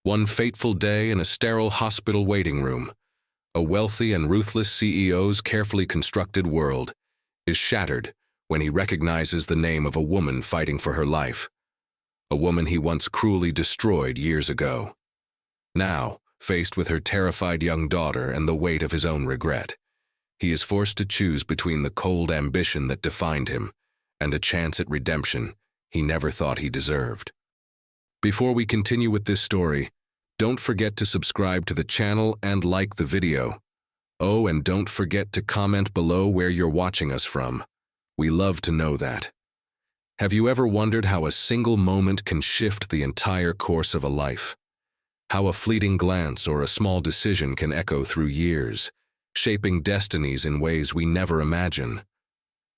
One fateful day in a sterile hospital waiting room, a wealthy and ruthless CEO's carefully constructed world is shattered when he recognizes the name of a woman fighting for her life, a woman he once cruelly destroyed years ago. Now, faced with her terrified young daughter and the weight of his own regret, he is forced to choose between the cold ambition that defined him and a chance at redemption he never thought he deserved. Before we continue with this story, don't forget to subscribe to the channel and like the video. Oh, and don't forget to comment below where you're watching us from. We love to know that. Have you ever wondered how a single moment can shift the entire course of a life? How a fleeting glance or a small decision can echo through years, shaping destinies in ways we never imagine?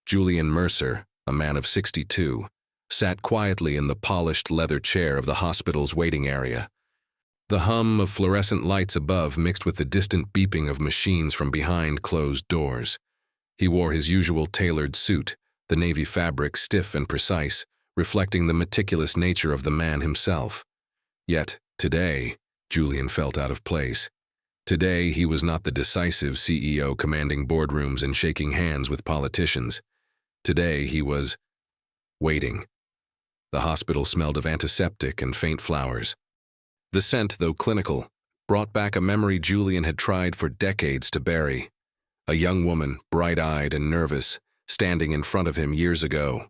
Julian Mercer, a man of 62, sat quietly in the polished leather chair of the hospital's waiting area. The hum of fluorescent lights above mixed with the distant beeping of machines from behind closed doors. He wore his usual tailored suit, the navy fabric stiff and precise, reflecting the meticulous nature of the man himself. Yet, today, Julian felt out of place. Today, he was not the decisive CEO commanding boardrooms and shaking hands with politicians. Today, he was waiting. The hospital smelled of antiseptic and faint flowers. The scent, though clinical, brought back a memory Julian had tried for decades to bury. A young woman, bright-eyed and nervous, standing in front of him years ago.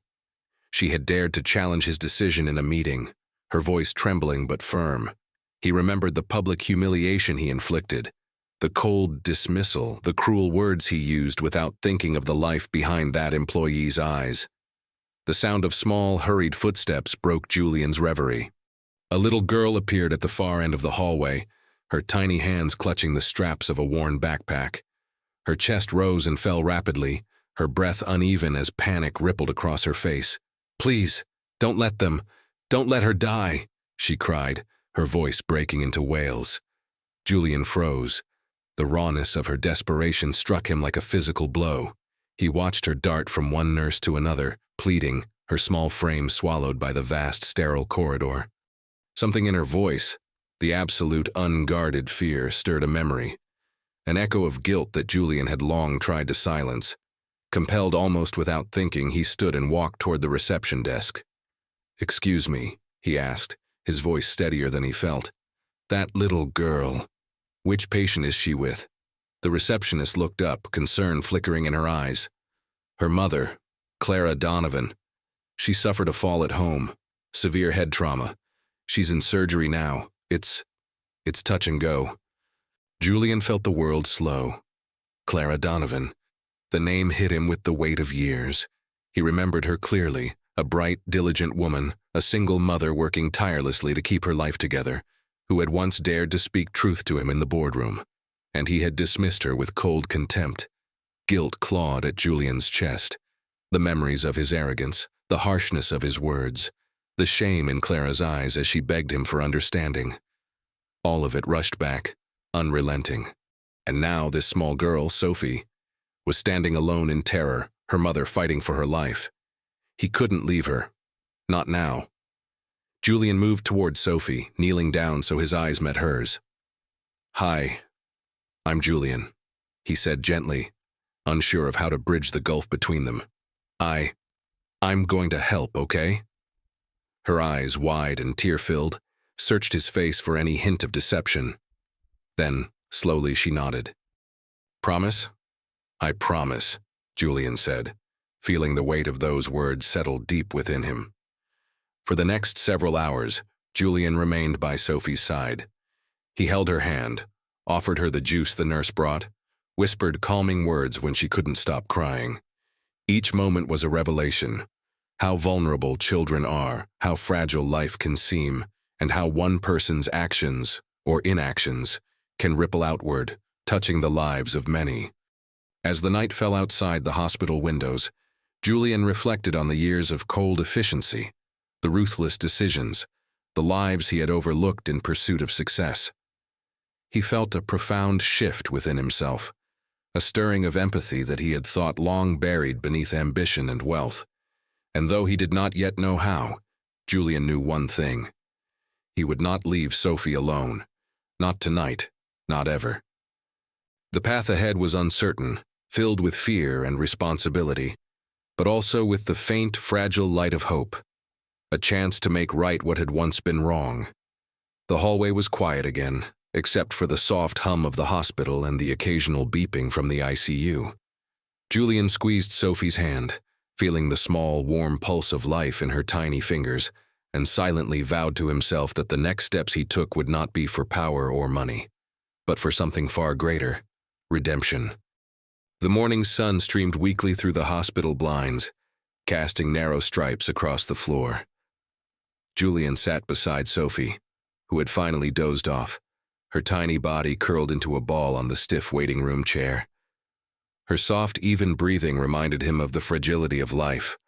She had dared to challenge his decision in a meeting, her voice trembling but firm. He remembered the public humiliation he inflicted, the cold dismissal, the cruel words he used without thinking of the life behind that employee's eyes. The sound of small, hurried footsteps broke Julian's reverie. A little girl appeared at the far end of the hallway, her tiny hands clutching the straps of a worn backpack. Her chest rose and fell rapidly, her breath uneven as panic rippled across her face. "Please, don't let her die," she cried, her voice breaking into wails. Julian froze. The rawness of her desperation struck him like a physical blow. He watched her dart from one nurse to another, pleading, her small frame swallowed by the vast, sterile corridor. Something in her voice, the absolute unguarded fear, stirred a memory, an echo of guilt that Julian had long tried to silence. Compelled almost without thinking, he stood and walked toward the reception desk. "Excuse me," he asked, his voice steadier than he felt. "That little girl, which patient is she with?" The receptionist looked up, concern flickering in her eyes. "Her mother, Clara Donovan. She suffered a fall at home, severe head trauma. She's in surgery now. It's touch and go." Julian felt the world slow. Clara Donovan. The name hit him with the weight of years. He remembered her clearly, a bright, diligent woman, a single mother working tirelessly to keep her life together, who had once dared to speak truth to him in the boardroom. And he had dismissed her with cold contempt. Guilt clawed at Julian's chest. The memories of his arrogance, the harshness of his words, the shame in Clara's eyes as she begged him for understanding. All of it rushed back, unrelenting. And now this small girl, Sophie, was standing alone in terror, her mother fighting for her life. He couldn't leave her. Not now. Julian moved toward Sophie, kneeling down so his eyes met hers. "Hi, I'm Julian," he said gently, unsure of how to bridge the gulf between them. I'm going to help, okay?" Her eyes, wide and tear-filled, searched his face for any hint of deception. Then, slowly, she nodded. "Promise?" "I promise," Julian said, feeling the weight of those words settle deep within him. For the next several hours, Julian remained by Sophie's side. He held her hand, offered her the juice the nurse brought, whispered calming words when she couldn't stop crying. Each moment was a revelation. How vulnerable children are, how fragile life can seem, and how one person's actions, or inactions, can ripple outward, touching the lives of many. As the night fell outside the hospital windows, Julian reflected on the years of cold efficiency, the ruthless decisions, the lives he had overlooked in pursuit of success. He felt a profound shift within himself, a stirring of empathy that he had thought long buried beneath ambition and wealth. And though he did not yet know how, Julian knew one thing. He would not leave Sophie alone. Not tonight, not ever. The path ahead was uncertain, filled with fear and responsibility, but also with the faint, fragile light of hope, a chance to make right what had once been wrong. The hallway was quiet again, except for the soft hum of the hospital and the occasional beeping from the ICU. Julian squeezed Sophie's hand, feeling the small, warm pulse of life in her tiny fingers, and silently vowed to himself that the next steps he took would not be for power or money, but for something far greater: redemption. The morning sun streamed weakly through the hospital blinds, casting narrow stripes across the floor. Julian sat beside Sophie, who had finally dozed off, her tiny body curled into a ball on the stiff waiting room chair. Her soft, even breathing reminded him of the fragility of life,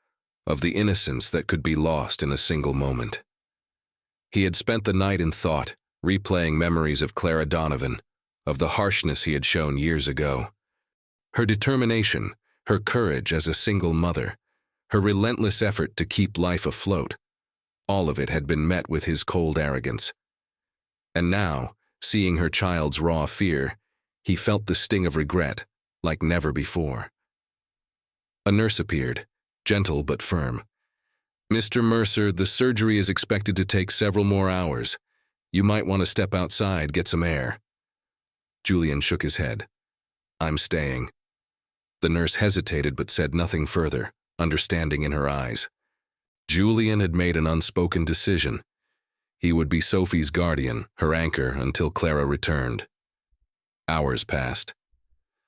of the innocence that could be lost in a single moment. He had spent the night in thought, replaying memories of Clara Donovan, of the harshness he had shown years ago. Her determination, her courage as a single mother, her relentless effort to keep life afloat, all of it had been met with his cold arrogance. And now, seeing her child's raw fear, he felt the sting of regret, like never before. A nurse appeared, gentle but firm. "Mr. Mercer, the surgery is expected to take several more hours. You might want to step outside, get some air." Julian shook his head. "I'm staying." The nurse hesitated but said nothing further, understanding in her eyes. Julian had made an unspoken decision. He would be Sophie's guardian, her anchor, until Clara returned. Hours passed.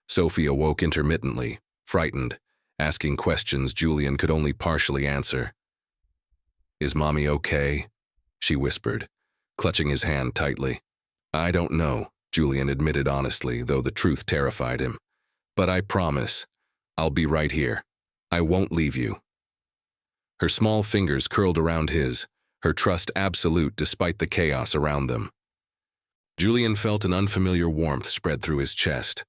Sophie awoke intermittently, frightened, asking questions Julian could only partially answer. "Is Mommy okay?" she whispered, clutching his hand tightly. "I don't know," Julian admitted honestly, though the truth terrified him. "But I promise, I'll be right here. I won't leave you." Her small fingers curled around his, her trust absolute despite the chaos around them. Julian felt an unfamiliar warmth spread through his chest,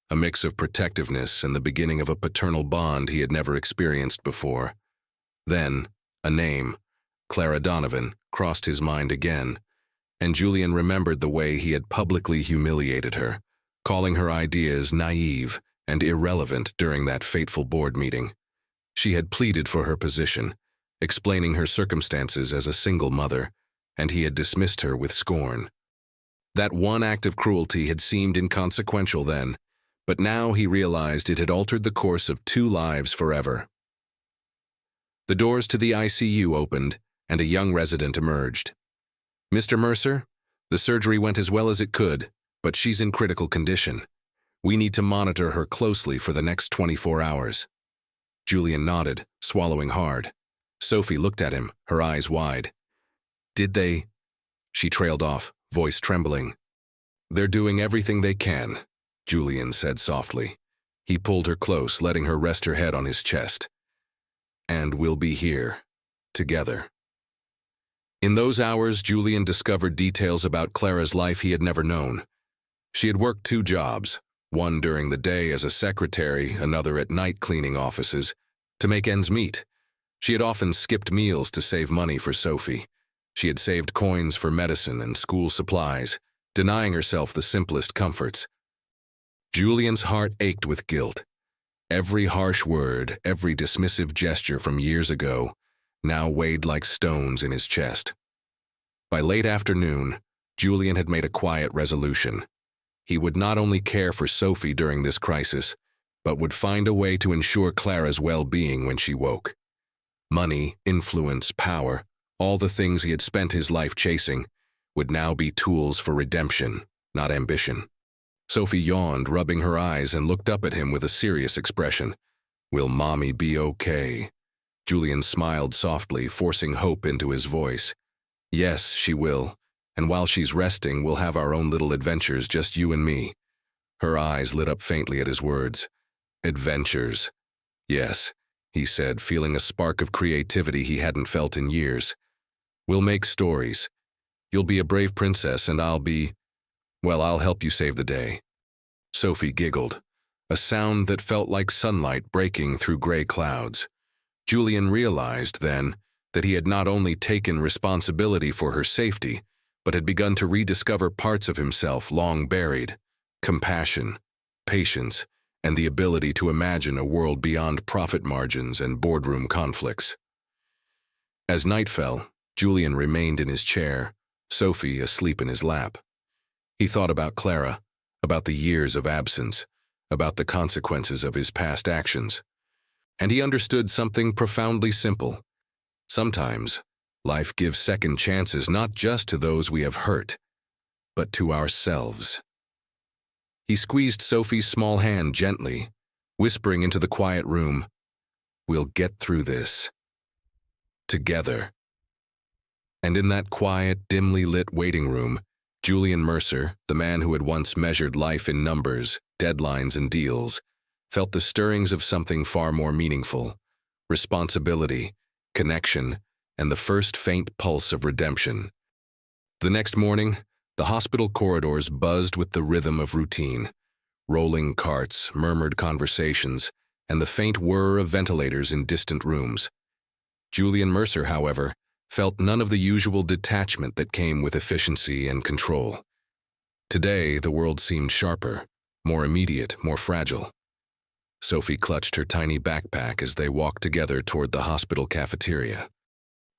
a mix of protectiveness and the beginning of a paternal bond he had never experienced before. Then, a name, Clara Donovan, crossed his mind again, and Julian remembered the way he had publicly humiliated her, calling her ideas naive and irrelevant during that fateful board meeting. She had pleaded for her position, explaining her circumstances as a single mother, and he had dismissed her with scorn. That one act of cruelty had seemed inconsequential then, but now he realized it had altered the course of 2 lives forever. The doors to the ICU opened, and a young resident emerged. "Mr. Mercer, the surgery went as well as it could, but she's in critical condition. We need to monitor her closely for the next 24 hours. Julian nodded, swallowing hard. Sophie looked at him, her eyes wide. "Did they?" She trailed off, voice trembling. "They're doing everything they can," Julian said softly. He pulled her close, letting her rest her head on his chest. "And we'll be here, together." In those hours, Julian discovered details about Clara's life he had never known. She had worked 2 jobs, one during the day as a secretary, another at night cleaning offices, to make ends meet. She had often skipped meals to save money for Sophie. She had saved coins for medicine and school supplies, denying herself the simplest comforts. Julian's heart ached with guilt. Every harsh word, every dismissive gesture from years ago, now weighed like stones in his chest. By late afternoon, Julian had made a quiet resolution. He would not only care for Sophie during this crisis, but would find a way to ensure Clara's well-being when she woke. Money, influence, power, all the things he had spent his life chasing, would now be tools for redemption, not ambition. Sophie yawned, rubbing her eyes, and looked up at him with a serious expression. "Will Mommy be okay?" Julian smiled softly, forcing hope into his voice. "Yes, she will, and while she's resting, we'll have our own little adventures, just you and me." Her eyes lit up faintly at his words. "Adventures." "Yes," he said, feeling a spark of creativity he hadn't felt in years. "We'll make stories. You'll be a brave princess, and I'll help you save the day." Sophie giggled, a sound that felt like sunlight breaking through gray clouds. Julian realized then that he had not only taken responsibility for her safety, but had begun to rediscover parts of himself long buried: compassion, patience, and the ability to imagine a world beyond profit margins and boardroom conflicts. As night fell, Julian remained in his chair, Sophie asleep in his lap. He thought about Clara, about the years of absence, about the consequences of his past actions. And he understood something profoundly simple. Sometimes, life gives second chances not just to those we have hurt, but to ourselves. He squeezed Sophie's small hand gently, whispering into the quiet room, "We'll get through this. Together." And in that quiet, dimly lit waiting room, Julian Mercer, the man who had once measured life in numbers, deadlines, and deals, felt the stirrings of something far more meaningful: responsibility, connection, and the first faint pulse of redemption. The next morning, the hospital corridors buzzed with the rhythm of routine: rolling carts, murmured conversations, and the faint whir of ventilators in distant rooms. Julian Mercer, however, felt none of the usual detachment that came with efficiency and control. Today, the world seemed sharper, more immediate, more fragile. Sophie clutched her tiny backpack as they walked together toward the hospital cafeteria.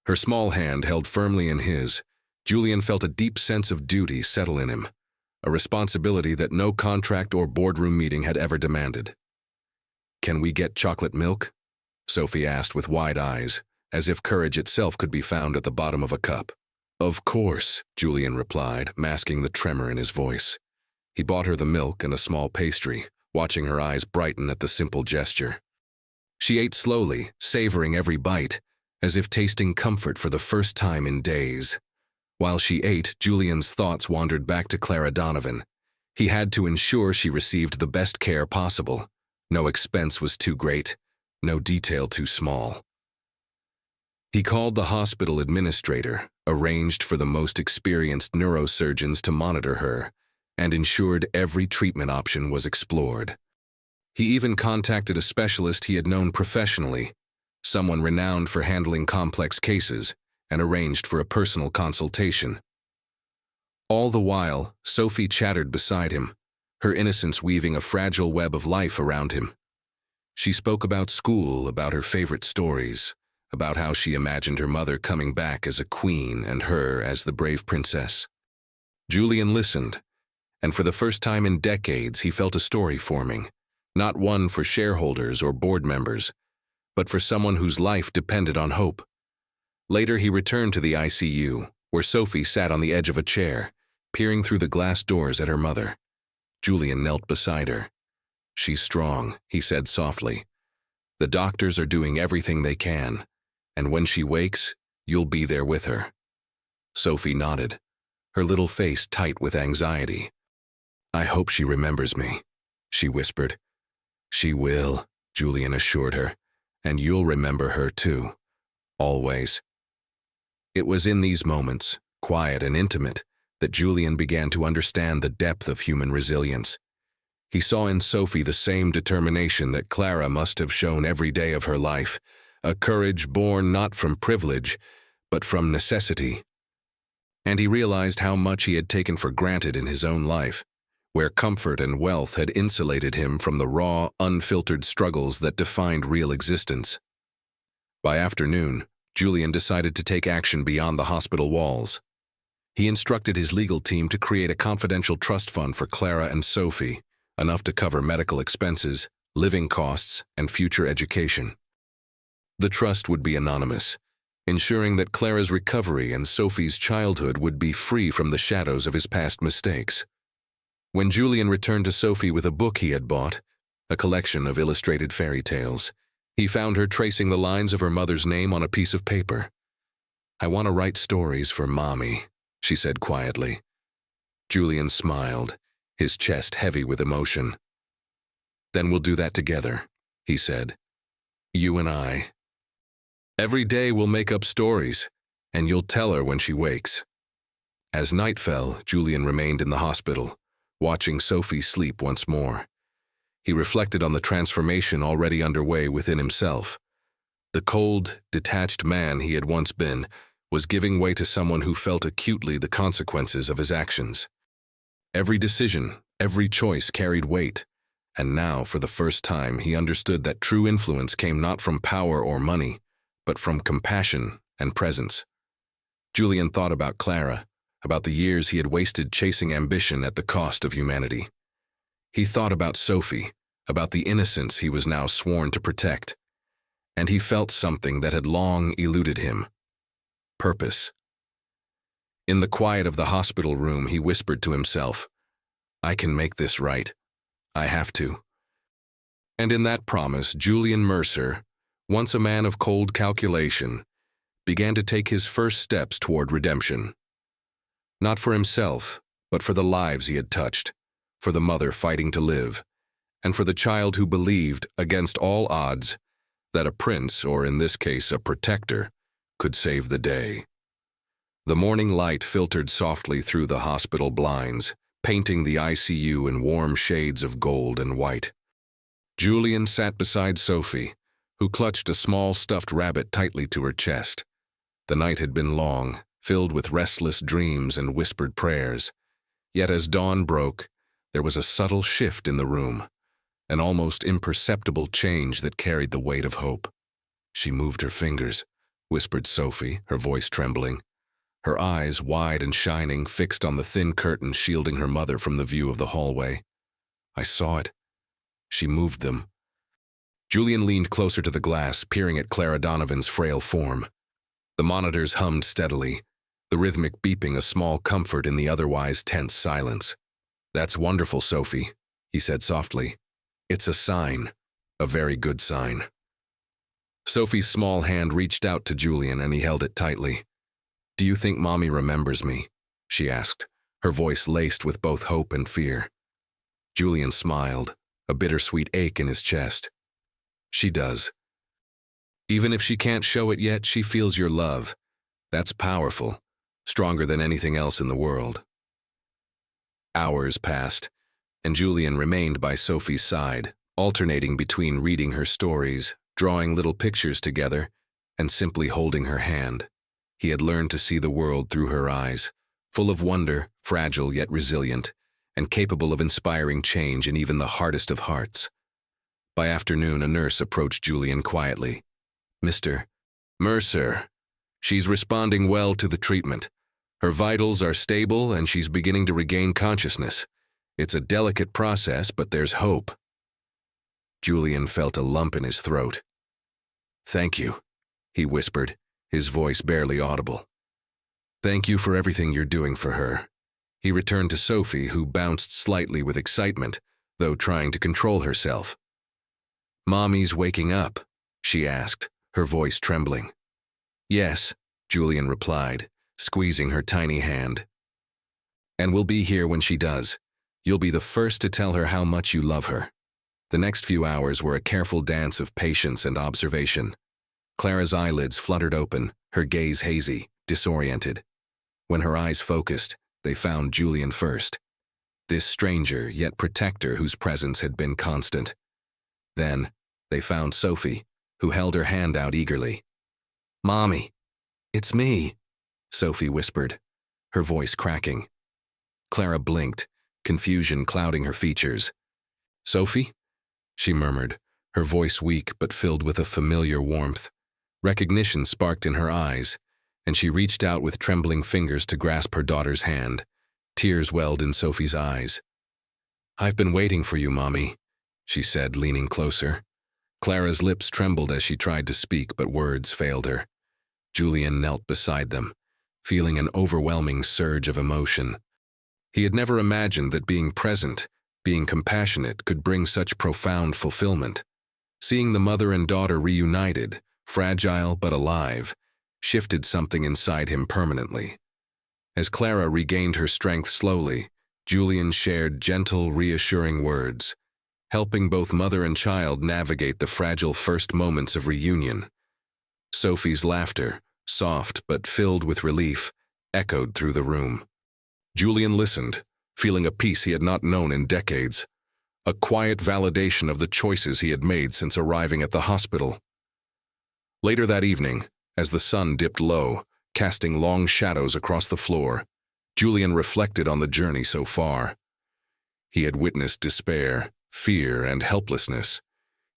Her small hand held firmly in his, Julian felt a deep sense of duty settle in him, a responsibility that no contract or boardroom meeting had ever demanded. "Can we get chocolate milk?" Sophie asked with wide eyes, as if courage itself could be found at the bottom of a cup. "Of course," Julian replied, masking the tremor in his voice. He bought her the milk and a small pastry, watching her eyes brighten at the simple gesture. She ate slowly, savoring every bite, as if tasting comfort for the first time in days. While she ate, Julian's thoughts wandered back to Clara Donovan. He had to ensure she received the best care possible. No expense was too great, no detail too small. He called the hospital administrator, arranged for the most experienced neurosurgeons to monitor her, and ensured every treatment option was explored. He even contacted a specialist he had known professionally, someone renowned for handling complex cases, and arranged for a personal consultation. All the while, Sophie chattered beside him, her innocence weaving a fragile web of life around him. She spoke about school, about her favorite stories, about how she imagined her mother coming back as a queen and her as the brave princess. Julian listened, and for the first time in decades he felt a story forming, not one for shareholders or board members, but for someone whose life depended on hope. Later he returned to the ICU, where Sophie sat on the edge of a chair, peering through the glass doors at her mother. Julian knelt beside her. "She's strong," he said softly. "The doctors are doing everything they can, and when she wakes, you'll be there with her." Sophie nodded, her little face tight with anxiety. "I hope she remembers me," she whispered. "She will," Julian assured her, "and you'll remember her too. Always." It was in these moments, quiet and intimate, that Julian began to understand the depth of human resilience. He saw in Sophie the same determination that Clara must have shown every day of her life, a courage born not from privilege, but from necessity. And he realized how much he had taken for granted in his own life, where comfort and wealth had insulated him from the raw, unfiltered struggles that defined real existence. By afternoon, Julian decided to take action beyond the hospital walls. He instructed his legal team to create a confidential trust fund for Clara and Sophie, enough to cover medical expenses, living costs, and future education. The trust would be anonymous, ensuring that Clara's recovery and Sophie's childhood would be free from the shadows of his past mistakes. When Julian returned to Sophie with a book he had bought, a collection of illustrated fairy tales, he found her tracing the lines of her mother's name on a piece of paper. "I want to write stories for Mommy," she said quietly. Julian smiled, his chest heavy with emotion. "Then we'll do that together," he said. "You and I. Every day we'll make up stories, and you'll tell her when she wakes." As night fell, Julian remained in the hospital, watching Sophie sleep once more. He reflected on the transformation already underway within himself. The cold, detached man he had once been was giving way to someone who felt acutely the consequences of his actions. Every decision, every choice carried weight, and now, for the first time, he understood that true influence came not from power or money, but from compassion and presence. Julian thought about Clara, about the years he had wasted chasing ambition at the cost of humanity. He thought about Sophie, about the innocence he was now sworn to protect, and he felt something that had long eluded him: purpose. In the quiet of the hospital room, he whispered to himself, "I can make this right. I have to." And in that promise, Julian Mercer, once a man of cold calculation, began to take his first steps toward redemption. Not for himself, but for the lives he had touched, for the mother fighting to live, and for the child who believed, against all odds, that a prince, or in this case a protector, could save the day. The morning light filtered softly through the hospital blinds, painting the ICU in warm shades of gold and white. Julian sat beside Sophie, who clutched a small stuffed rabbit tightly to her chest. The night had been long, filled with restless dreams and whispered prayers. Yet as dawn broke, there was a subtle shift in the room, an almost imperceptible change that carried the weight of hope. "She moved her fingers," whispered Sophie, her voice trembling. Her eyes, wide and shining, fixed on the thin curtain shielding her mother from the view of the hallway. "I saw it. She moved them." Julian leaned closer to the glass, peering at Clara Donovan's frail form. The monitors hummed steadily, the rhythmic beeping a small comfort in the otherwise tense silence. "That's wonderful, Sophie," he said softly. "It's a sign, a very good sign." Sophie's small hand reached out to Julian and he held it tightly. "Do you think Mommy remembers me?" she asked, her voice laced with both hope and fear. Julian smiled, a bittersweet ache in his chest. "She does. Even if she can't show it yet, she feels your love. That's powerful, stronger than anything else in the world." Hours passed, and Julian remained by Sophie's side, alternating between reading her stories, drawing little pictures together, and simply holding her hand. He had learned to see the world through her eyes, full of wonder, fragile yet resilient, and capable of inspiring change in even the hardest of hearts. By afternoon, a nurse approached Julian quietly. "Mr. Mercer, she's responding well to the treatment. Her vitals are stable and she's beginning to regain consciousness. It's a delicate process, but there's hope." Julian felt a lump in his throat. "Thank you," he whispered, his voice barely audible. "Thank you for everything you're doing for her." He returned to Sophie, who bounced slightly with excitement, though trying to control herself. "Mommy's waking up?" she asked, her voice trembling. "Yes," Julian replied, squeezing her tiny hand. "And we'll be here when she does. You'll be the first to tell her how much you love her." The next few hours were a careful dance of patience and observation. Clara's eyelids fluttered open, her gaze hazy, disoriented. When her eyes focused, they found Julian first, this stranger yet protector whose presence had been constant. Then, they found Sophie, who held her hand out eagerly. "Mommy, it's me," Sophie whispered, her voice cracking. Clara blinked, confusion clouding her features. "Sophie?" she murmured, her voice weak but filled with a familiar warmth. Recognition sparked in her eyes, and she reached out with trembling fingers to grasp her daughter's hand. Tears welled in Sophie's eyes. "I've been waiting for you, Mommy," she said, leaning closer. Clara's lips trembled as she tried to speak, but words failed her. Julian knelt beside them, feeling an overwhelming surge of emotion. He had never imagined that being present, being compassionate, could bring such profound fulfillment. Seeing the mother and daughter reunited, fragile but alive, shifted something inside him permanently. As Clara regained her strength slowly, Julian shared gentle, reassuring words, helping both mother and child navigate the fragile first moments of reunion. Sophie's laughter, soft but filled with relief, echoed through the room. Julian listened, feeling a peace he had not known in decades, a quiet validation of the choices he had made since arriving at the hospital. Later that evening, as the sun dipped low, casting long shadows across the floor. Julian reflected on the journey so far. He had witnessed despair, fear, and helplessness.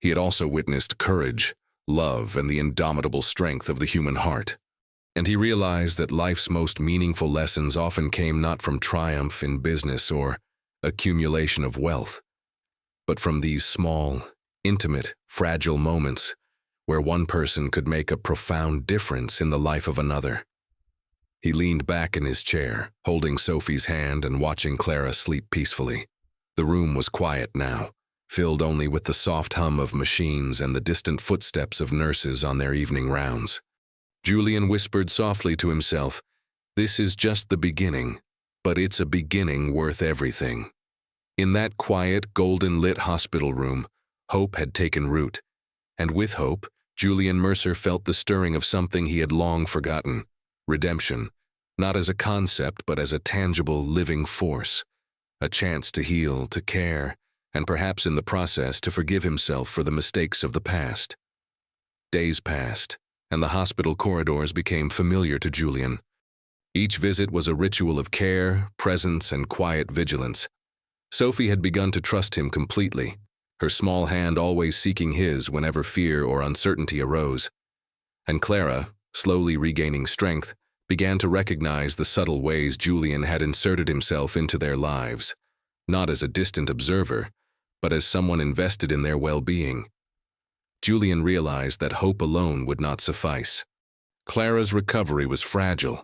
He had also witnessed courage, love, and the indomitable strength of the human heart. And he realized that life's most meaningful lessons often came not from triumph in business or accumulation of wealth, but from these small, intimate, fragile moments where one person could make a profound difference in the life of another. He leaned back in his chair, holding Sophie's hand and watching Clara sleep peacefully. The room was quiet now, filled only with the soft hum of machines and the distant footsteps of nurses on their evening rounds. Julian whispered softly to himself, "This is just the beginning, but it's a beginning worth everything." In that quiet, golden-lit hospital room, hope had taken root, and with hope, Julian Mercer felt the stirring of something he had long forgotten: redemption, not as a concept but as a tangible, living force, a chance to heal, to care, and perhaps in the process to forgive himself for the mistakes of the past. Days passed, and the hospital corridors became familiar to Julian. Each visit was a ritual of care, presence, and quiet vigilance. Sophie had begun to trust him completely, her small hand always seeking his whenever fear or uncertainty arose. And Clara, slowly regaining strength, began to recognize the subtle ways Julian had inserted himself into their lives, not as a distant observer, but as someone invested in their well-being. Julian realized that hope alone would not suffice. Clara's recovery was fragile,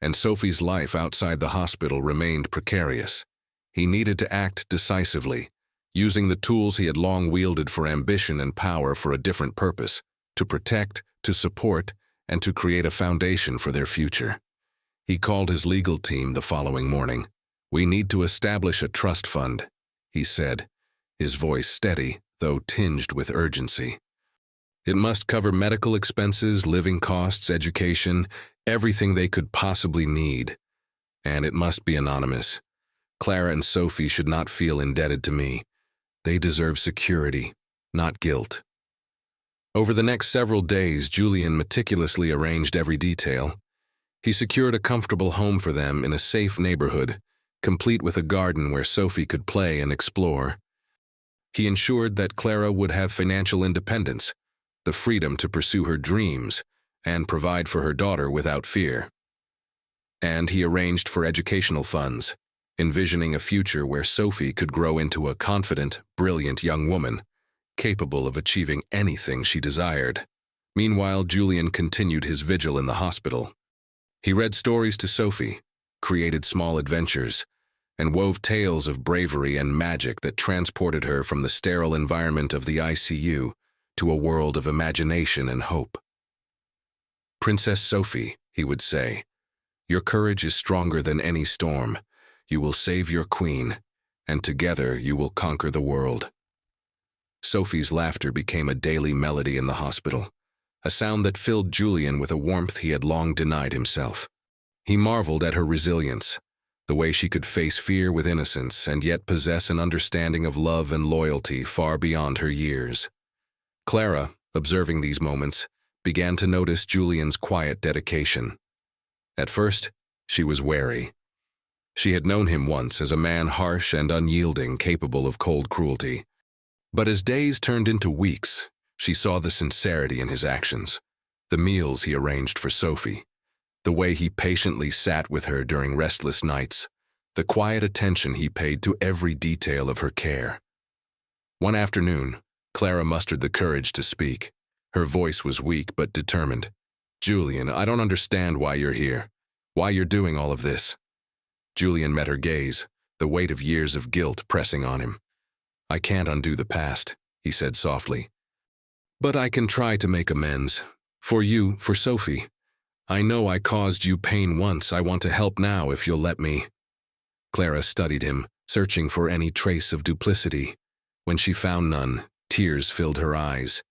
and Sophie's life outside the hospital remained precarious. He needed to act decisively, using the tools he had long wielded for ambition and power for a different purpose: to protect, to support, and to create a foundation for their future. He called his legal team the following morning. "We need to establish a trust fund," he said, his voice steady, though tinged with urgency. "It must cover medical expenses, living costs, education, everything they could possibly need. And it must be anonymous. Clara and Sophie should not feel indebted to me. They deserve security, not guilt." Over the next several days, Julian meticulously arranged every detail. He secured a comfortable home for them in a safe neighborhood, complete with a garden where Sophie could play and explore. He ensured that Clara would have financial independence, the freedom to pursue her dreams, and provide for her daughter without fear. And he arranged for educational funds, envisioning a future where Sophie could grow into a confident, brilliant young woman, capable of achieving anything she desired. Meanwhile, Julian continued his vigil in the hospital. He read stories to Sophie, created small adventures, and wove tales of bravery and magic that transported her from the sterile environment of the ICU to a world of imagination and hope. "Princess Sophie," he would say, "your courage is stronger than any storm. You will save your queen, and together you will conquer the world." Sophie's laughter became a daily melody in the hospital, a sound that filled Julian with a warmth he had long denied himself. He marveled at her resilience, the way she could face fear with innocence and yet possess an understanding of love and loyalty far beyond her years. Clara, observing these moments, began to notice Julian's quiet dedication. At first, she was wary. She had known him once as a man harsh and unyielding, capable of cold cruelty. But as days turned into weeks, she saw the sincerity in his actions, the meals he arranged for Sophie, the way he patiently sat with her during restless nights, the quiet attention he paid to every detail of her care. One afternoon, Clara mustered the courage to speak. Her voice was weak but determined. "Julian, I don't understand why you're here, why you're doing all of this." Julian met her gaze, the weight of years of guilt pressing on him. "I can't undo the past," he said softly. "But I can try to make amends. For you, for Sophie. I know I caused you pain once. I want to help now if you'll let me." Clara studied him, searching for any trace of duplicity. When she found none, tears filled her eyes.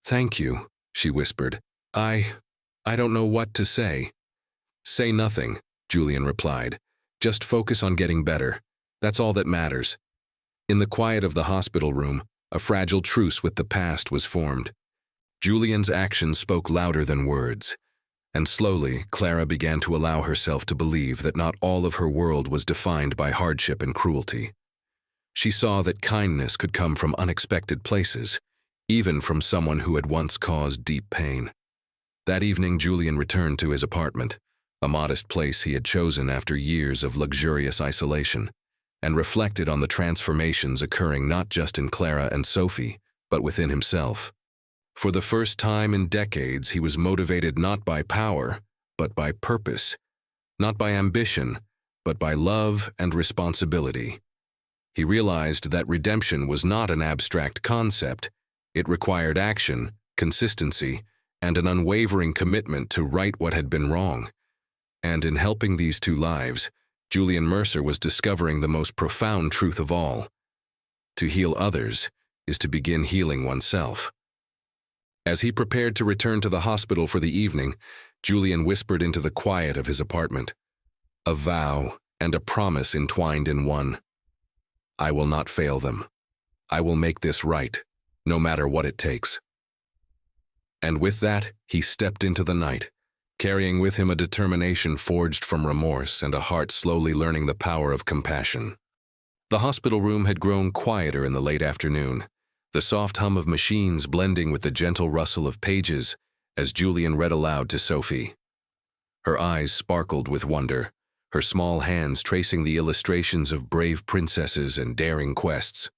"Thank you," she whispered. I don't know what to say." "Say nothing," Julian replied. "Just focus on getting better. That's all that matters." In the quiet of the hospital room, a fragile truce with the past was formed. Julian's actions spoke louder than words, And slowly, Clara began to allow herself to believe that not all of her world was defined by hardship and cruelty. She saw that kindness could come from unexpected places, even from someone who had once caused deep pain. That evening, Julian returned to his apartment, a modest place he had chosen after years of luxurious isolation, and reflected on the transformations occurring not just in Clara and Sophie, but within himself. For the first time in decades, he was motivated not by power, but by purpose, not by ambition, but by love and responsibility. He realized that redemption was not an abstract concept. It required action, consistency, and an unwavering commitment to right what had been wrong. And in helping these two lives, Julian Mercer was discovering the most profound truth of all. To heal others is to begin healing oneself. As he prepared to return to the hospital for the evening, Julian whispered into the quiet of his apartment. A vow and a promise entwined in one. I will not fail them. I will make this right, no matter what it takes. And with that, he stepped into the night, carrying with him a determination forged from remorse and a heart slowly learning the power of compassion. The hospital room had grown quieter in the late afternoon, the soft hum of machines blending with the gentle rustle of pages as Julian read aloud to Sophie. Her eyes sparkled with wonder, her small hands tracing the illustrations of brave princesses and daring quests.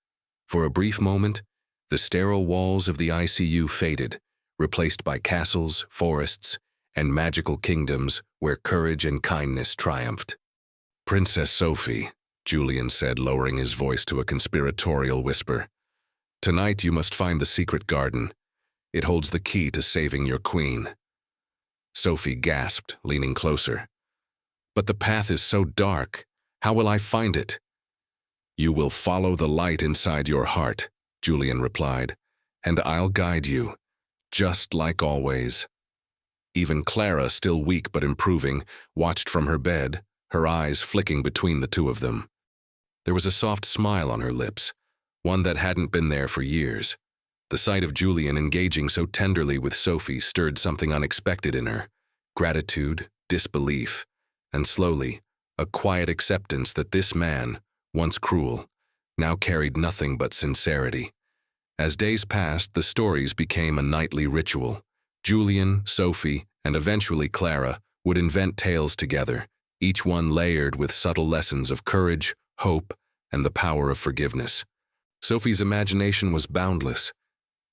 For a brief moment, the sterile walls of the ICU faded, replaced by castles, forests, and magical kingdoms where courage and kindness triumphed. Princess Sophie, Julian said, lowering his voice to a conspiratorial whisper. Tonight you must find the secret garden. It holds the key to saving your queen. Sophie gasped, leaning closer. But the path is so dark. How will I find it? You will follow the light inside your heart, Julian replied, and I'll guide you, just like always. Even Clara, still weak but improving, watched from her bed, her eyes flicking between the two of them. There was a soft smile on her lips, one that hadn't been there for years. The sight of Julian engaging so tenderly with Sophie stirred something unexpected in her, gratitude, disbelief, and slowly, a quiet acceptance that this man, once cruel, now carried nothing but sincerity. As days passed, the stories became a nightly ritual. Julian, Sophie, and eventually Clara would invent tales together, each one layered with subtle lessons of courage, hope, and the power of forgiveness. Sophie's imagination was boundless,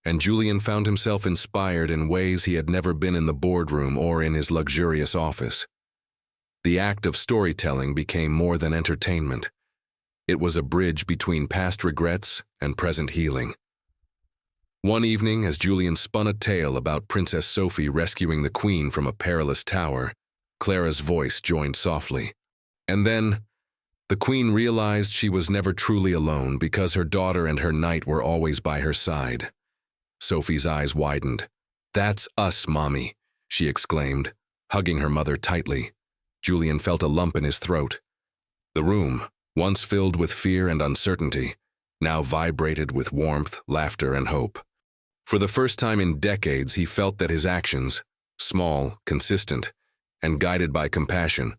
and Julian found himself inspired in ways he had never been in the boardroom or in his luxurious office. The act of storytelling became more than entertainment. It was a bridge between past regrets and present healing. One evening, as Julian spun a tale about Princess Sophie rescuing the queen from a perilous tower, Clara's voice joined softly. And then, the queen realized she was never truly alone because her daughter and her knight were always by her side. Sophie's eyes widened. That's us, Mommy, she exclaimed, hugging her mother tightly. Julian felt a lump in his throat. The room, once filled with fear and uncertainty, now vibrated with warmth, laughter, and hope. For the first time in decades, he felt that his actions, small, consistent, and guided by compassion,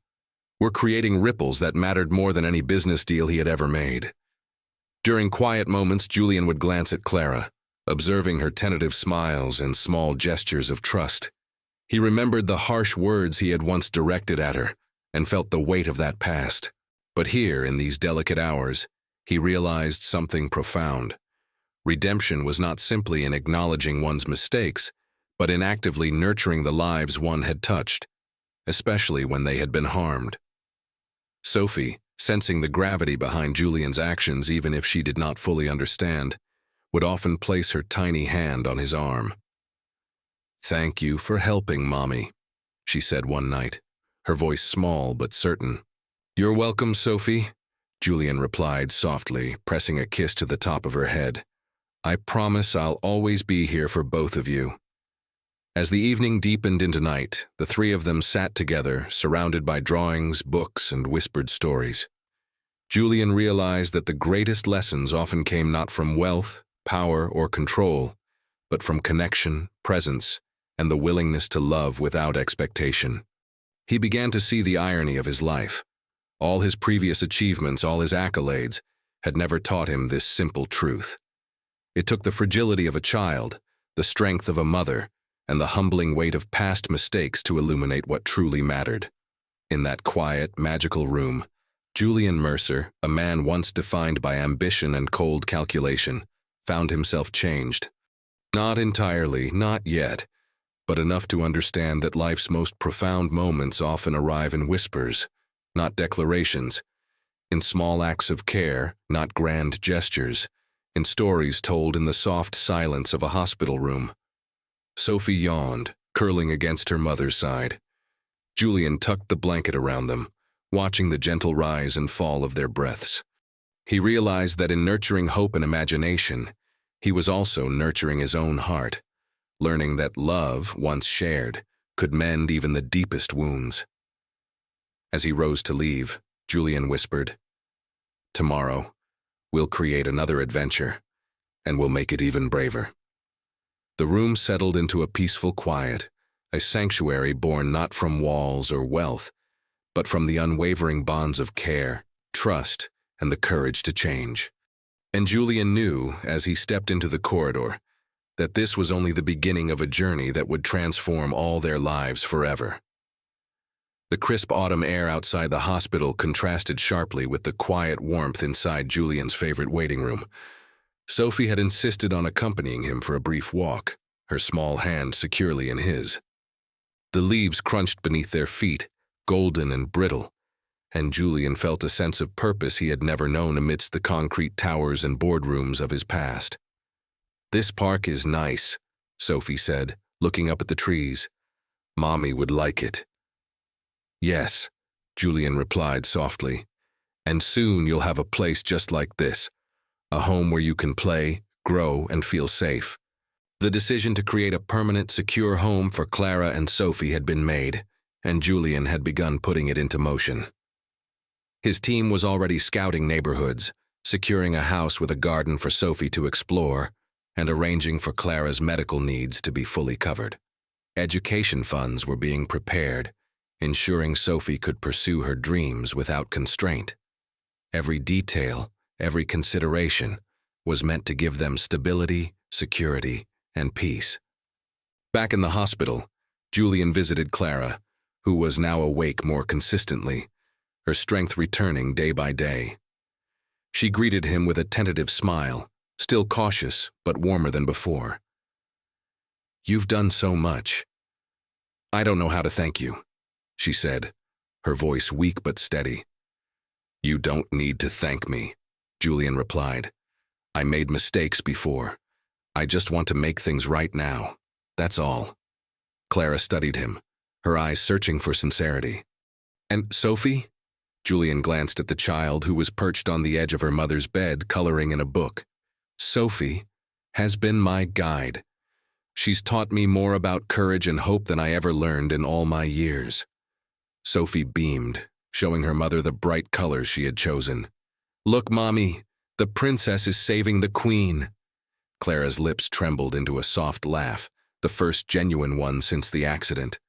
were creating ripples that mattered more than any business deal he had ever made. During quiet moments, Julian would glance at Clara, observing her tentative smiles and small gestures of trust. He remembered the harsh words he had once directed at her and felt the weight of that past. But here, in these delicate hours, he realized something profound. Redemption was not simply in acknowledging one's mistakes, but in actively nurturing the lives one had touched, especially when they had been harmed. Sophie, sensing the gravity behind Julian's actions even if she did not fully understand, would often place her tiny hand on his arm. "Thank you for helping, Mommy," she said one night, her voice small but certain. "You're welcome, Sophie," Julian replied softly, pressing a kiss to the top of her head. "I promise I'll always be here for both of you." As the evening deepened into night, the three of them sat together, surrounded by drawings, books, and whispered stories. Julian realized that the greatest lessons often came not from wealth, power, or control, but from connection, presence, and the willingness to love without expectation. He began to see the irony of his life. All his previous achievements, all his accolades, had never taught him this simple truth. It took the fragility of a child, the strength of a mother, and the humbling weight of past mistakes to illuminate what truly mattered. In that quiet, magical room, Julian Mercer, a man once defined by ambition and cold calculation, found himself changed. Not entirely, not yet, but enough to understand that life's most profound moments often arrive in whispers, not declarations, in small acts of care, not grand gestures, in stories told in the soft silence of a hospital room. Sophie yawned, curling against her mother's side. Julian tucked the blanket around them, watching the gentle rise and fall of their breaths. He realized that in nurturing hope and imagination, he was also nurturing his own heart, learning that love, once shared, could mend even the deepest wounds. As he rose to leave, Julian whispered, "Tomorrow, we'll create another adventure, and we'll make it even braver." The room settled into a peaceful quiet, a sanctuary born not from walls or wealth, but from the unwavering bonds of care, trust, and the courage to change. And Julian knew, as he stepped into the corridor, that this was only the beginning of a journey that would transform all their lives forever. The crisp autumn air outside the hospital contrasted sharply with the quiet warmth inside Julian's favorite waiting room. Sophie had insisted on accompanying him for a brief walk, her small hand securely in his. The leaves crunched beneath their feet, golden and brittle, and Julian felt a sense of purpose he had never known amidst the concrete towers and boardrooms of his past. "This park is nice," Sophie said, looking up at the trees. "Mommy would like it." "Yes," Julian replied softly, "and soon you'll have a place just like this, a home where you can play, grow, and feel safe." The decision to create a permanent, secure home for Clara and Sophie had been made, and Julian had begun putting it into motion. His team was already scouting neighborhoods, securing a house with a garden for Sophie to explore, and arranging for Clara's medical needs to be fully covered. Education funds were being prepared, ensuring Sophie could pursue her dreams without constraint. Every detail, every consideration, was meant to give them stability, security, and peace. Back in the hospital, Julian visited Clara, who was now awake more consistently, her strength returning day by day. She greeted him with a tentative smile, still cautious but warmer than before. "You've done so much. I don't know how to thank you," she said, her voice weak but steady. "You don't need to thank me," Julian replied. "I made mistakes before. I just want to make things right now. That's all." Clara studied him, her eyes searching for sincerity. "And Sophie?" Julian glanced at the child who was perched on the edge of her mother's bed, coloring in a book. "Sophie has been my guide. She's taught me more about courage and hope than I ever learned in all my years." Sophie beamed, showing her mother the bright colors she had chosen. "Look, Mommy, the princess is saving the queen." Clara's lips trembled into a soft laugh, the first genuine one since the accident.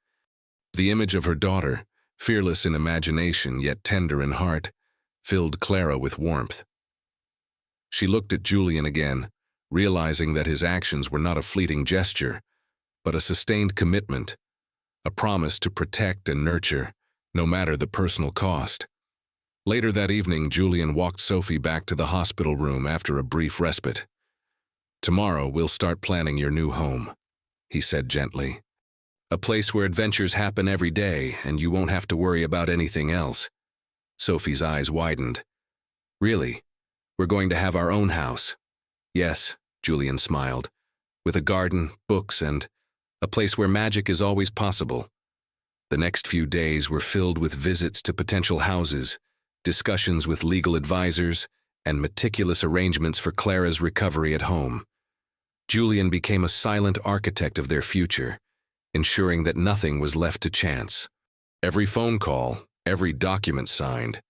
The image of her daughter, fearless in imagination yet tender in heart, filled Clara with warmth. She looked at Julian again, realizing that his actions were not a fleeting gesture, but a sustained commitment, a promise to protect and nurture, no matter the personal cost. Later that evening, Julian walked Sophie back to the hospital room after a brief respite. "Tomorrow we'll start planning your new home," he said gently. "A place where adventures happen every day and you won't have to worry about anything else." Sophie's eyes widened. "Really? We're going to have our own house?" "Yes," Julian smiled, "with a garden, books, and a place where magic is always possible." The next few days were filled with visits to potential houses, discussions with legal advisors, and meticulous arrangements for Clara's recovery at home. Julian became a silent architect of their future, ensuring that nothing was left to chance. Every phone call, every document signed,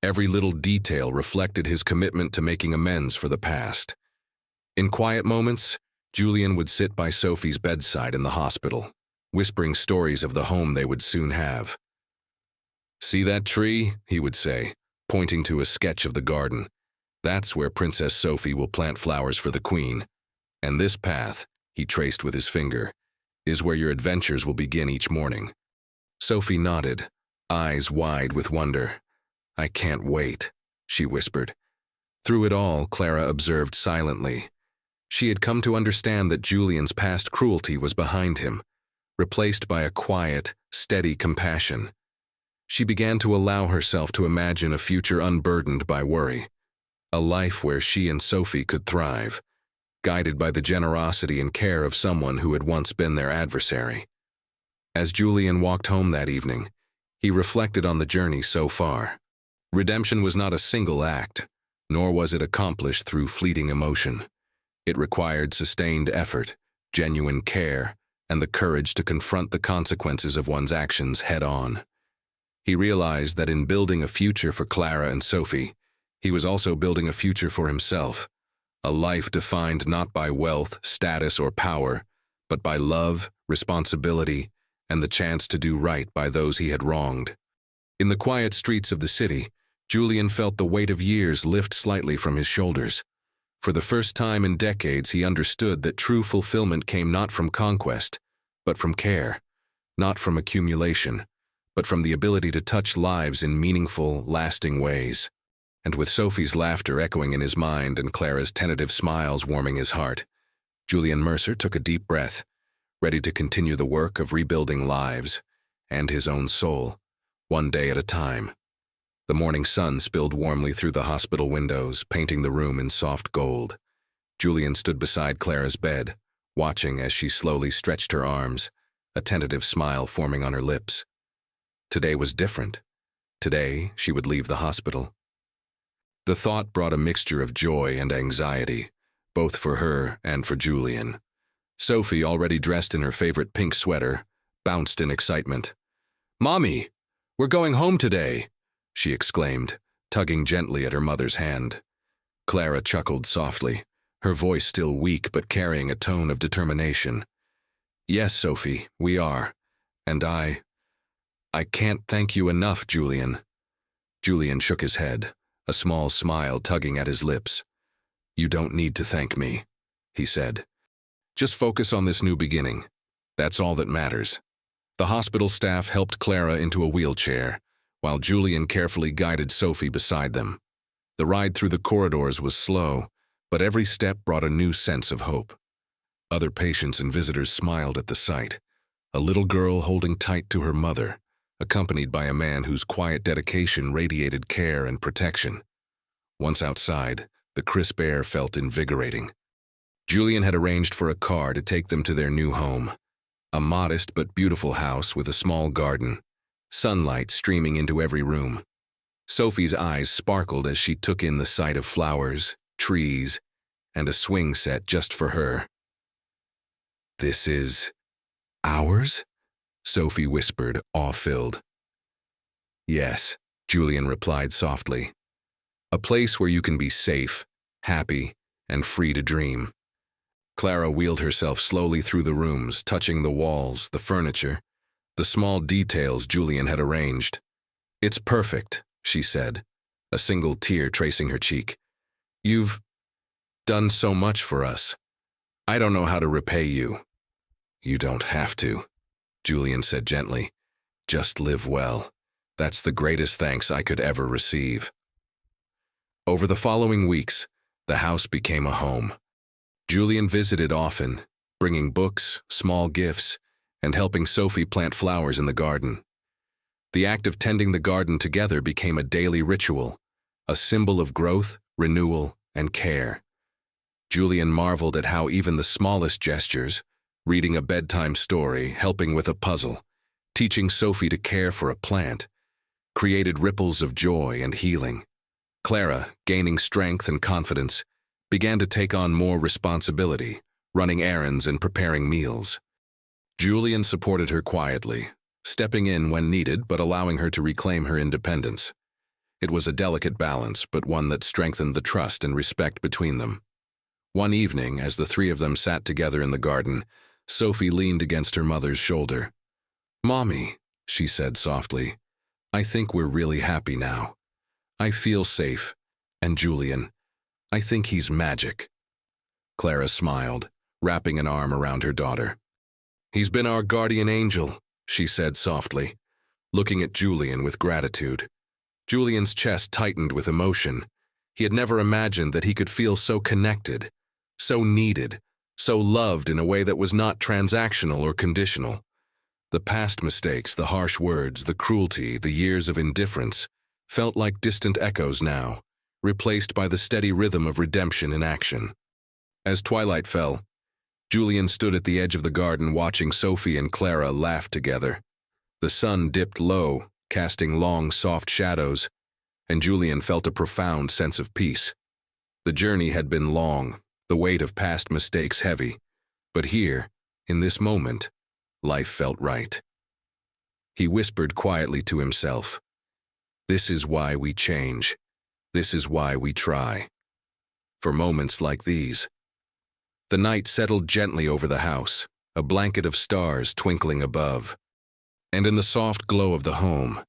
every little detail reflected his commitment to making amends for the past. In quiet moments, Julian would sit by Sophie's bedside in the hospital, whispering stories of the home they would soon have. "See that tree?" he would say, pointing to a sketch of the garden. "That's where Princess Sophie will plant flowers for the queen. And this path," he traced with his finger, "is where your adventures will begin each morning." Sophie nodded, eyes wide with wonder. "I can't wait," she whispered. Through it all, Clara observed silently. She had come to understand that Julian's past cruelty was behind him, replaced by a quiet, steady compassion. She began to allow herself to imagine a future unburdened by worry, a life where she and Sophie could thrive, guided by the generosity and care of someone who had once been their adversary. As Julian walked home that evening, he reflected on the journey so far. Redemption was not a single act, nor was it accomplished through fleeting emotion. It required sustained effort, genuine care, and the courage to confront the consequences of one's actions head-on. He realized that in building a future for Clara and Sophie, he was also building a future for himself, a life defined not by wealth, status, or power, but by love, responsibility, and the chance to do right by those he had wronged. In the quiet streets of the city, Julian felt the weight of years lift slightly from his shoulders. For the first time in decades, he understood that true fulfillment came not from conquest, but from care, not from accumulation, but from the ability to touch lives in meaningful, lasting ways. And with Sophie's laughter echoing in his mind and Clara's tentative smiles warming his heart, Julian Mercer took a deep breath, ready to continue the work of rebuilding lives and his own soul, one day at a time. The morning sun spilled warmly through the hospital windows, painting the room in soft gold. Julian stood beside Clara's bed, watching as she slowly stretched her arms, a tentative smile forming on her lips. Today was different. Today, she would leave the hospital. The thought brought a mixture of joy and anxiety, both for her and for Julian. Sophie, already dressed in her favorite pink sweater, bounced in excitement. "Mommy, we're going home today," she exclaimed, tugging gently at her mother's hand. Clara chuckled softly, her voice still weak but carrying a tone of determination. "Yes, Sophie, we are. And I can't thank you enough, Julian." Julian shook his head, a small smile tugging at his lips. "You don't need to thank me," he said. "Just focus on this new beginning. That's all that matters." The hospital staff helped Clara into a wheelchair, while Julian carefully guided Sophie beside them. The ride through the corridors was slow, but every step brought a new sense of hope. Other patients and visitors smiled at the sight, a little girl holding tight to her mother, accompanied by a man whose quiet dedication radiated care and protection. Once outside, the crisp air felt invigorating. Julian had arranged for a car to take them to their new home, a modest but beautiful house with a small garden, sunlight streaming into every room. Sophie's eyes sparkled as she took in the sight of flowers, trees, and a swing set just for her. "This is ours?" Sophie whispered, awe-filled. "Yes," Julian replied softly. "A place where you can be safe, happy, and free to dream." Clara wheeled herself slowly through the rooms, touching the walls, the furniture, the small details Julian had arranged. "It's perfect," she said, a single tear tracing her cheek. "You've done so much for us. I don't know how to repay you." "You don't have to," Julian said gently. "Just live well. That's the greatest thanks I could ever receive." Over the following weeks, the house became a home. Julian visited often, bringing books, small gifts, and helping Sophie plant flowers in the garden. The act of tending the garden together became a daily ritual, a symbol of growth, renewal, and care. Julian marveled at how even the smallest gestures, reading a bedtime story, helping with a puzzle, teaching Sophie to care for a plant, created ripples of joy and healing. Clara, gaining strength and confidence, began to take on more responsibility, running errands and preparing meals. Julian supported her quietly, stepping in when needed but allowing her to reclaim her independence. It was a delicate balance, but one that strengthened the trust and respect between them. One evening, as the three of them sat together in the garden, Sophie leaned against her mother's shoulder. "Mommy," she said softly, "I think we're really happy now. I feel safe. And Julian, I think he's magic." Clara smiled, wrapping an arm around her daughter. "He's been our guardian angel," she said softly, looking at Julian with gratitude. Julian's chest tightened with emotion. He had never imagined that he could feel so connected, so needed, so loved in a way that was not transactional or conditional. The past mistakes, the harsh words, the cruelty, the years of indifference felt like distant echoes now, replaced by the steady rhythm of redemption in action. As twilight fell, Julian stood at the edge of the garden watching Sophie and Clara laugh together. The sun dipped low, casting long, soft shadows, and Julian felt a profound sense of peace. The journey had been long, the weight of past mistakes heavy, but here, in this moment, life felt right. He whispered quietly to himself, "This is why we change. This is why we try." For moments like these. The night settled gently over the house, a blanket of stars twinkling above. And in the soft glow of the home,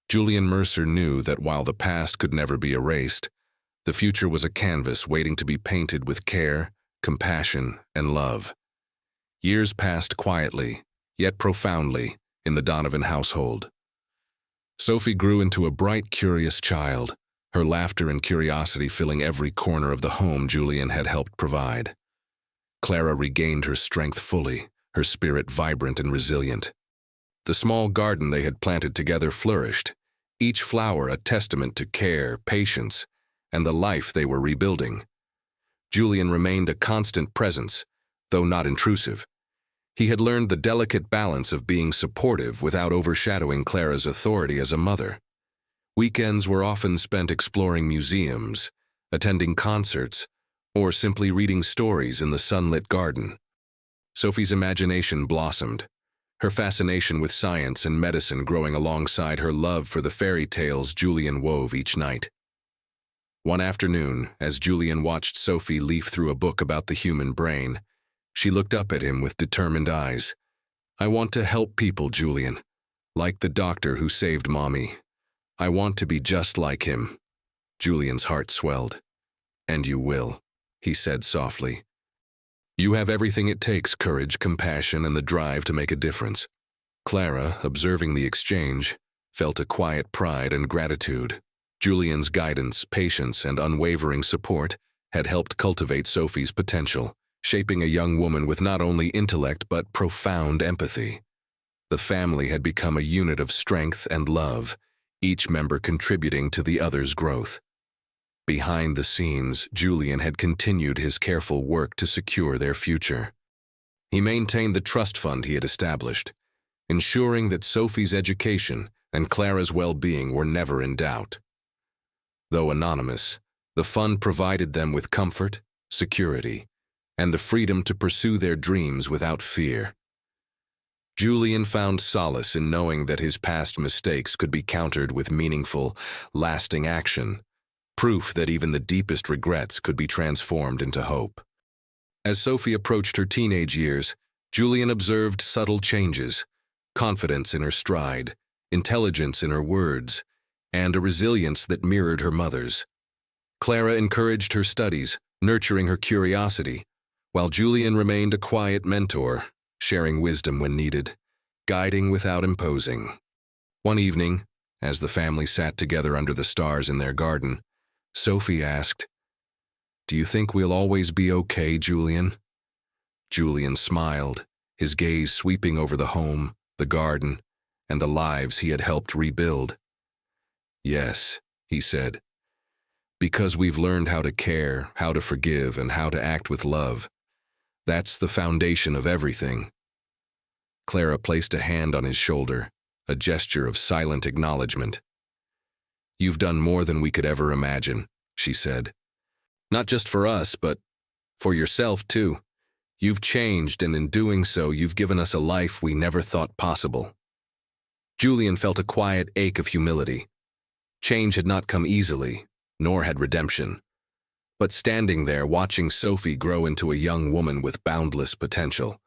Julian Mercer knew that while the past could never be erased, the future was a canvas waiting to be painted with care, compassion, and love. Years passed quietly, yet profoundly, in the Donovan household. Sophie grew into a bright, curious child, her laughter and curiosity filling every corner of the home Julian had helped provide. Clara regained her strength fully, her spirit vibrant and resilient. The small garden they had planted together flourished, each flower a testament to care, patience, and the life they were rebuilding. Julian remained a constant presence, though not intrusive. He had learned the delicate balance of being supportive without overshadowing Clara's authority as a mother. Weekends were often spent exploring museums, attending concerts, or simply reading stories in the sunlit garden. Sophie's imagination blossomed, her fascination with science and medicine growing alongside her love for the fairy tales Julian wove each night. One afternoon, as Julian watched Sophie leaf through a book about the human brain, she looked up at him with determined eyes. "I want to help people, Julian. Like the doctor who saved Mommy. I want to be just like him." Julian's heart swelled. "And you will," he said softly. "You have everything it takes, courage, compassion, and the drive to make a difference." Clara, observing the exchange, felt a quiet pride and gratitude. Julian's guidance, patience, and unwavering support had helped cultivate Sophie's potential, shaping a young woman with not only intellect but profound empathy. The family had become a unit of strength and love, each member contributing to the other's growth. Behind the scenes, Julian had continued his careful work to secure their future. He maintained the trust fund he had established, ensuring that Sophie's education and Clara's well-being were never in doubt. Though anonymous, the fund provided them with comfort, security, and the freedom to pursue their dreams without fear. Julian found solace in knowing that his past mistakes could be countered with meaningful, lasting action, proof that even the deepest regrets could be transformed into hope. As Sophie approached her teenage years, Julian observed subtle changes, confidence in her stride, intelligence in her words, and a resilience that mirrored her mother's. Clara encouraged her studies, nurturing her curiosity, while Julian remained a quiet mentor, sharing wisdom when needed, guiding without imposing. One evening, as the family sat together under the stars in their garden, Sophie asked, "Do you think we'll always be okay, Julian?" Julian smiled, his gaze sweeping over the home, the garden, and the lives he had helped rebuild. "Yes," he said, "because we've learned how to care, how to forgive, and how to act with love. That's the foundation of everything." Clara placed a hand on his shoulder, a gesture of silent acknowledgement. "You've done more than we could ever imagine," she said. "Not just for us, but for yourself, too. You've changed, and in doing so, you've given us a life we never thought possible." Julian felt a quiet ache of humility. Change had not come easily, nor had redemption. But standing there, watching Sophie grow into a young woman with boundless potential,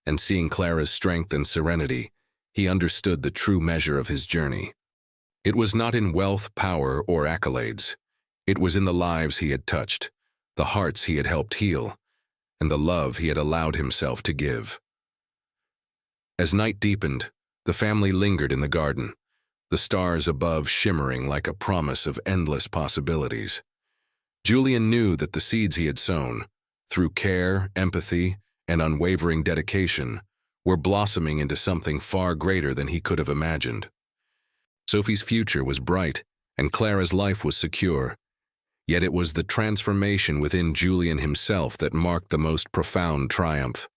and seeing Clara's strength and serenity, he understood the true measure of his journey. It was not in wealth, power, or accolades. It was in the lives he had touched, the hearts he had helped heal, and the love he had allowed himself to give. As night deepened, the family lingered in the garden, the stars above shimmering like a promise of endless possibilities. Julian knew that the seeds he had sown, through care, empathy, and unwavering dedication, were blossoming into something far greater than he could have imagined. Sophie's future was bright, and Clara's life was secure. Yet it was the transformation within Julian himself that marked the most profound triumph.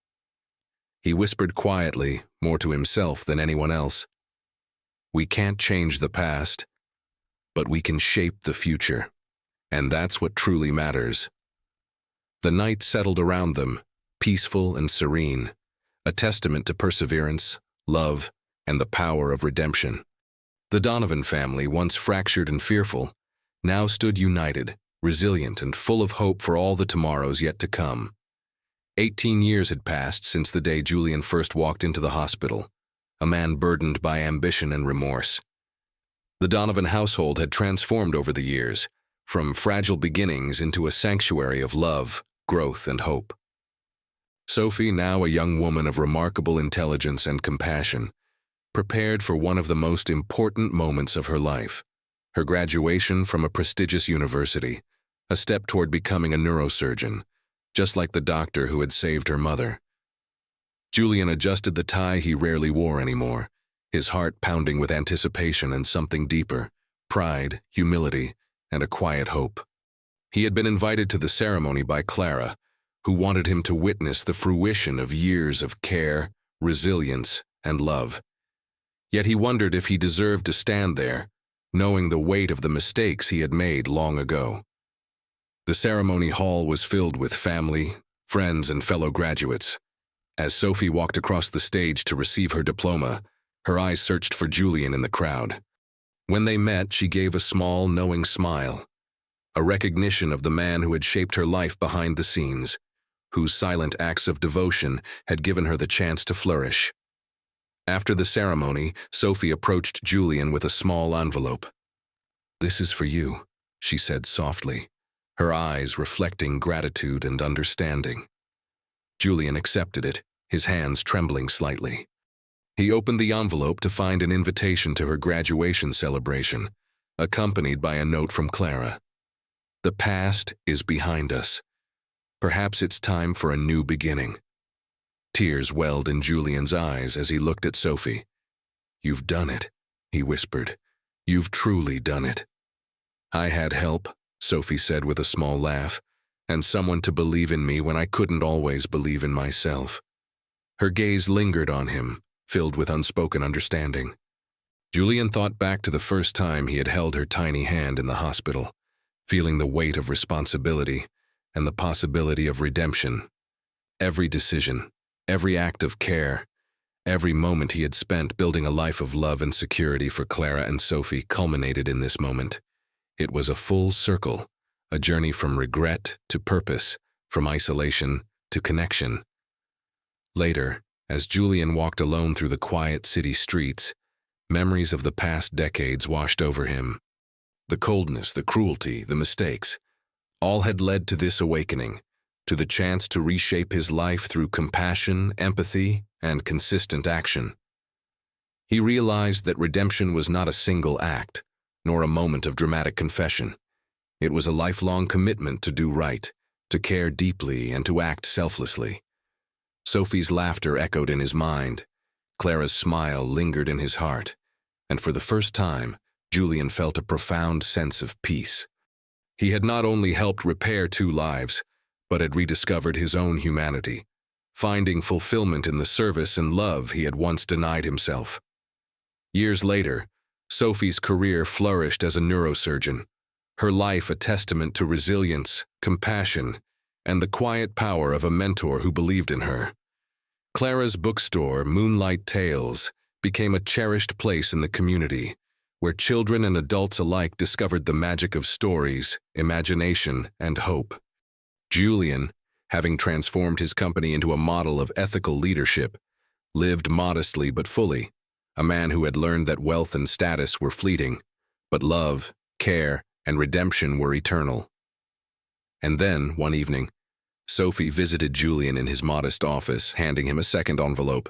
He whispered quietly, more to himself than anyone else, "We can't change the past, but we can shape the future, and that's what truly matters." The night settled around them, peaceful and serene, a testament to perseverance, love, and the power of redemption. The Donovan family, once fractured and fearful, now stood united, resilient, and full of hope for all the tomorrows yet to come. 18 years had passed since the day Julian first walked into the hospital, a man burdened by ambition and remorse. The Donovan household had transformed over the years, from fragile beginnings into a sanctuary of love, growth, and hope. Sophie, now a young woman of remarkable intelligence and compassion, prepared for one of the most important moments of her life, her graduation from a prestigious university, a step toward becoming a neurosurgeon, just like the doctor who had saved her mother. Julian adjusted the tie he rarely wore anymore, his heart pounding with anticipation and something deeper, pride, humility, and a quiet hope. He had been invited to the ceremony by Clara, who wanted him to witness the fruition of years of care, resilience, and love. Yet he wondered if he deserved to stand there, knowing the weight of the mistakes he had made long ago. The ceremony hall was filled with family, friends, and fellow graduates. As Sophie walked across the stage to receive her diploma, her eyes searched for Julian in the crowd. When they met, she gave a small, knowing smile, a recognition of the man who had shaped her life behind the scenes, whose silent acts of devotion had given her the chance to flourish. After the ceremony, Sophie approached Julian with a small envelope. "This is for you," she said softly, her eyes reflecting gratitude and understanding. Julian accepted it, his hands trembling slightly. He opened the envelope to find an invitation to her graduation celebration, accompanied by a note from Clara. "The past is behind us. Perhaps it's time for a new beginning." Tears welled in Julian's eyes as he looked at Sophie. "You've done it," he whispered. "You've truly done it." "I had help," Sophie said with a small laugh, "and someone to believe in me when I couldn't always believe in myself." Her gaze lingered on him, filled with unspoken understanding. Julian thought back to the first time he had held her tiny hand in the hospital, feeling the weight of responsibility and the possibility of redemption. Every decision, every act of care, every moment he had spent building a life of love and security for Clara and Sophie culminated in this moment. It was a full circle, a journey from regret to purpose, from isolation to connection. Later, as Julian walked alone through the quiet city streets, memories of the past decades washed over him. The coldness, the cruelty, the mistakes, all had led to this awakening, to the chance to reshape his life through compassion, empathy, and consistent action. He realized that redemption was not a single act, nor a moment of dramatic confession. It was a lifelong commitment to do right, to care deeply, and to act selflessly. Sophie's laughter echoed in his mind. Clara's smile lingered in his heart, and for the first time, Julian felt a profound sense of peace. He had not only helped repair 2 lives, but had rediscovered his own humanity, finding fulfillment in the service and love he had once denied himself. Years later, Sophie's career flourished as a neurosurgeon, her life a testament to resilience, compassion, and the quiet power of a mentor who believed in her. Clara's bookstore, Moonlight Tales, became a cherished place in the community, where children and adults alike discovered the magic of stories, imagination, and hope. Julian, having transformed his company into a model of ethical leadership, lived modestly but fully, a man who had learned that wealth and status were fleeting, but love, care, and redemption were eternal. And then, one evening, Sophie visited Julian in his modest office, handing him a second envelope.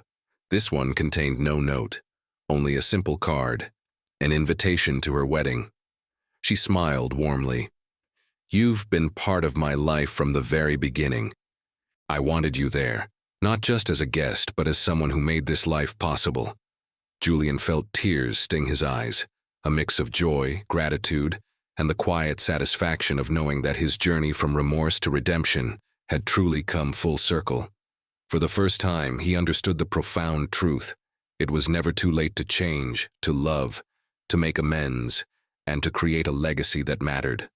This one contained no note, only a simple card, an invitation to her wedding. She smiled warmly. "You've been part of my life from the very beginning. I wanted you there, not just as a guest, but as someone who made this life possible." Julian felt tears sting his eyes, a mix of joy, gratitude, and the quiet satisfaction of knowing that his journey from remorse to redemption had truly come full circle. For the first time, he understood the profound truth. It was never too late to change, to love, to make amends, and to create a legacy that mattered.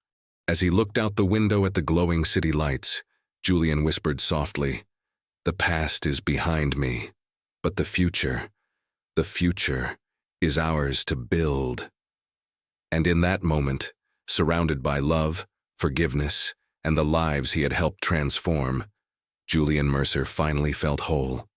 As he looked out the window at the glowing city lights, Julian whispered softly, "The past is behind me, but the future is ours to build." And in that moment, surrounded by love, forgiveness, and the lives he had helped transform, Julian Mercer finally felt whole.